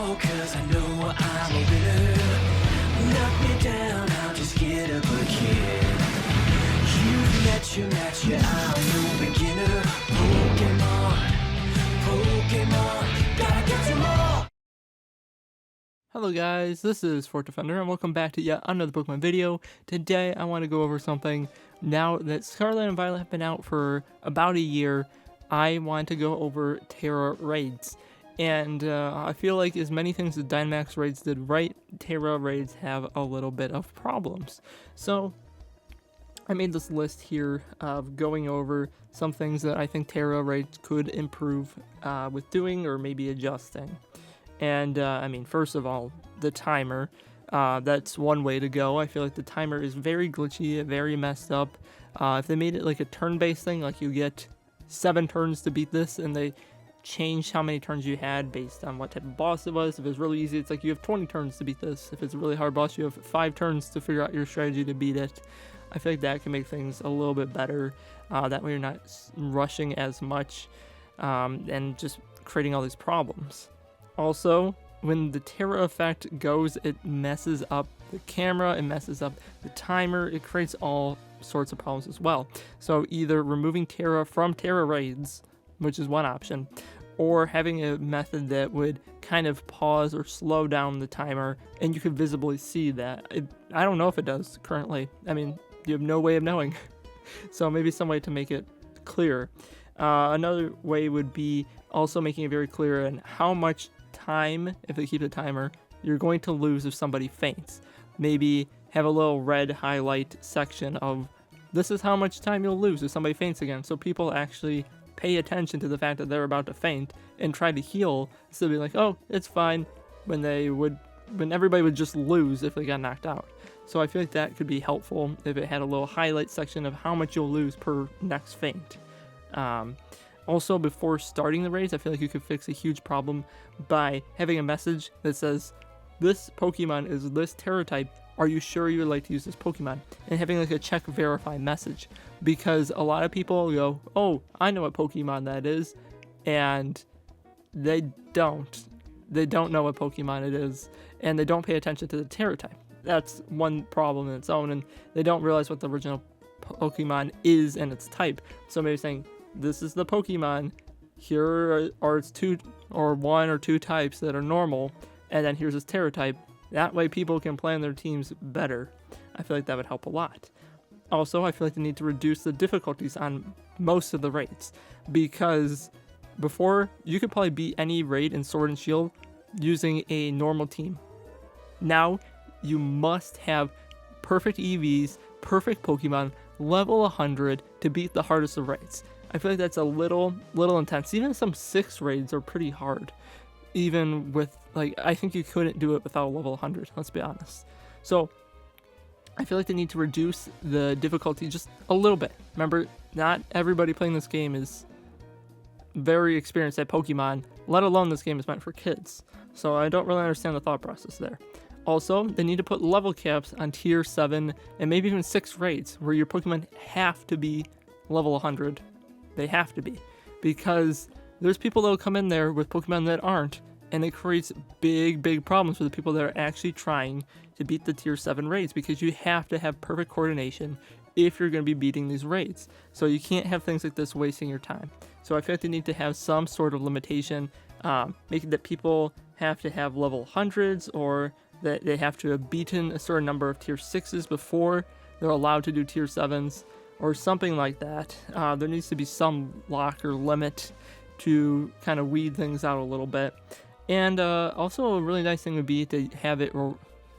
more, cause I know I'm a winner. Knock me down, I'll just get up again. You've met your match, yeah, I'm no beginner. Pokemon, gotta get you more. Hello guys, this is FortDefender and welcome back to yet another Pokemon video. Today I want to go over something. Now that Scarlet and Violet have been out for about a year, I want to go over Tera raids. And I feel like as many things as Dynamax raids did right, Tera raids have a little bit of problems. So I made this list here of going over some things that I think Tera raids could improve with doing or maybe adjusting. And, I mean, first of all, the timer, that's one way to go. I feel like the timer is very glitchy, very messed up. If they made it like a turn-based thing, like you get 7 turns to beat this, and they changed how many turns you had based on what type of boss it was. If it's really easy, it's like you have 20 turns to beat this. If it's a really hard boss, you have 5 turns to figure out your strategy to beat it. I feel like that can make things a little bit better. That way you're not rushing as much and just creating all these problems. Also, when the Tera effect goes, it messes up the camera, it messes up the timer, it creates all sorts of problems as well. So either removing Tera from Tera raids, which is one option, or having a method that would kind of pause or slow down the timer, and you could visibly see that. I don't know if it does currently. I mean, you have no way of knowing. So maybe some way to make it clear. Another way would be also making it very clear on how much time, if they keep the timer, you're going to lose if somebody faints. Maybe have a little red highlight section of this is how much time you'll lose if somebody faints again, so people actually pay attention to the fact that they're about to faint and try to heal instead of being like, oh, it's fine, when everybody would just lose if they got knocked out. So I feel like that could be helpful if it had a little highlight section of how much you'll lose per next faint. Also, before starting the raids, I feel like you could fix a huge problem by having a message that says, this Pokemon is this Tera type, are you sure you would like to use this Pokemon? And having like a check verify message, because a lot of people go, oh, I know what Pokemon that is, and they don't know what Pokemon it is, and they don't pay attention to the Tera type. That's one problem in its own, and they don't realize what the original Pokemon is and its type. So maybe saying, this is the Pokemon, here are its 2 or 1 or 2 types that are normal, and then here's its Tera type. That way people can plan their teams better. I feel like that would help a lot. Also, I feel like they need to reduce the difficulties on most of the raids, because before, you could probably beat any raid in Sword and Shield using a normal team. Now, you must have perfect EVs, perfect Pokemon, level 100 to beat the hardest of raids. I feel like that's a little intense. Even some 6 raids are pretty hard. Even with, like, I think you couldn't do it without level 100, let's be honest. So, I feel like they need to reduce the difficulty just a little bit. Remember, not everybody playing this game is very experienced at Pokemon, let alone this game is meant for kids. So I don't really understand the thought process there. Also, they need to put level caps on tier 7 and maybe even 6 raids where your Pokemon have to be level 100. They have to be. Because there's people that will come in there with Pokemon that aren't, and it creates big problems for the people that are actually trying to beat the tier 7 raids, because you have to have perfect coordination if you're going to be beating these raids. So you can't have things like this wasting your time. So I feel like they need to have some sort of limitation, making that people have to have level 100s, or that they have to have beaten a certain number of tier 6s before they're allowed to do tier 7s, or something like that. There needs to be some lock or limit to kind of weed things out a little bit. And also a really nice thing would be to have it a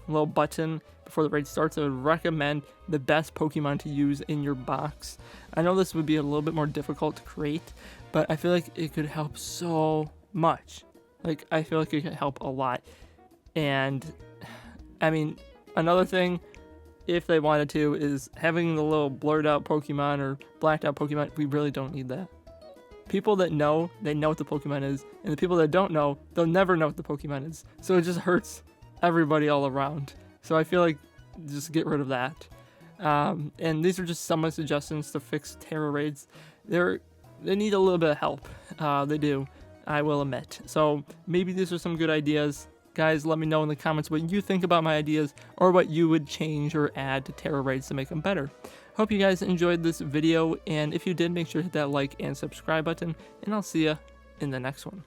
little button before the raid starts that would recommend the best Pokemon to use in your box. I know this would be a little bit more difficult to create, but I feel like it could help so much. Like, I feel like it could help a lot. And, I mean, another thing, if they wanted to, is having the little blurred out Pokemon or blacked out Pokemon. We really don't need that. People that know, they know what the Pokemon is, and the people that don't know, they'll never know what the Pokemon is. So it just hurts everybody all around. So I feel like just get rid of that. And these are just some of my suggestions to fix Tera raids. They need a little bit of help. They do, I will admit. So maybe these are some good ideas. Guys, let me know in the comments what you think about my ideas or what you would change or add to Tera raids to make them better. Hope you guys enjoyed this video, and if you did, make sure to hit that like and subscribe button, and I'll see ya in the next one.